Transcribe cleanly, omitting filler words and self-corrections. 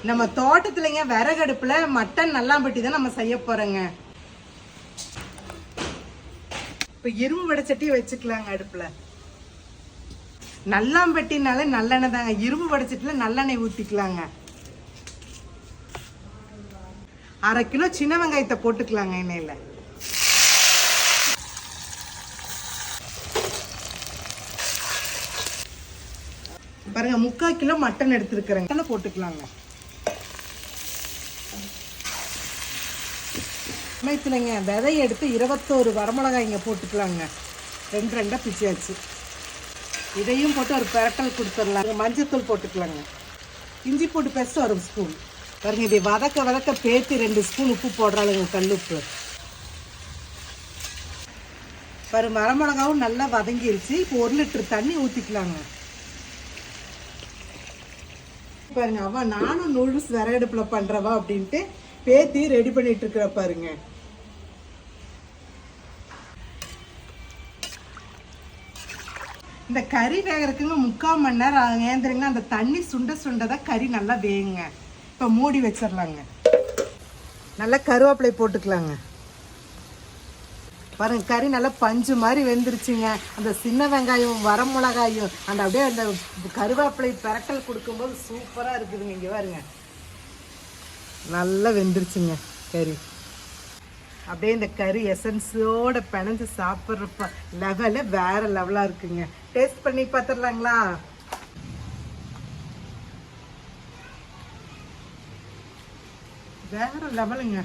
நம்ம தோட்டத்துலங்க விறகடுப்புல மட்டன் நல்லாம்பட்டி தான் நம்ம செய்ய போறோங்க. இப்ப இரும்பு வடைச்சட்டியை வச்சுக்கலாங்க. அடுப்புல நல்லாம்பட்டினால நல்லெண்ணெய் தாங்க. இரும்பு வடைச்சட்டில நல்லெண்ணெய் ஊத்திக்கலாங்க. 1/2 கிலோ சின்ன வெங்காயத்தை போட்டுக்கலாங்க எண்ணெயில. பாருங்க 3/4 கிலோ மட்டன் எடுத்துருக்கிறேங்க. போட்டுக்கலாங்க. சமயத்துலங்க விதையை எடுத்து 21 வரமிளகாய்ங்க போட்டுக்கலாங்க. 2 பிச்சியாச்சு. இதையும் போட்டு ஒரு பெரட்டல் கொடுத்துடலாங்க. மஞ்சத்தூள் போட்டுக்கலாங்க. இஞ்சி போட்டு பேஸ்ட் 1 ஸ்பூன். பாருங்க இதை வதக்க பேத்தி 2 ஸ்பூன் உப்பு போடுறாளுங்க, கல் உப்பு. பாரு வரமிளகாவும் நல்லா வதங்கிருச்சு. இப்போ 1 லிட்டர் தண்ணி ஊற்றிக்கலாங்க. பாருங்க அவ நானும் நூடுல்ஸ் விறகடுப்புல பண்றவா அப்படின்ட்டு பேத்தி ரெடி பண்ணிட்டு இருக்கிற பாருங்க. இந்த கறி வேகிறதுக்குங்க 3/4 மணி நேரம் ஏந்திரங்க. அந்த தண்ணி சுண்டதான் கறி நல்லா வேகுங்க. இப்போ மூடி வச்சிடலாங்க. நல்லா கருவேப்பிலை போட்டுக்கலாங்க. பாருங்க கறி நல்லா பஞ்சு மாதிரி வெந்துருச்சுங்க. அந்த சின்ன வெங்காயம் வரமிளகாயும் அந்த அப்படியே அந்த கருவேப்பிலை பெரட்டல் கொடுக்கும்போது சூப்பராக இருக்குதுங்க. இங்கே பாருங்க நல்லா வெந்துருச்சுங்க கறி. அப்படியே இந்த கறி எசன்ஸோட பிணைஞ்சு சாப்பிட்றப்ப லெவலு வேற லெவலாக இருக்குங்க. டேஸ்ட் பண்ணி பார்த்துடலாங்களா? வேற லெவலுங்க.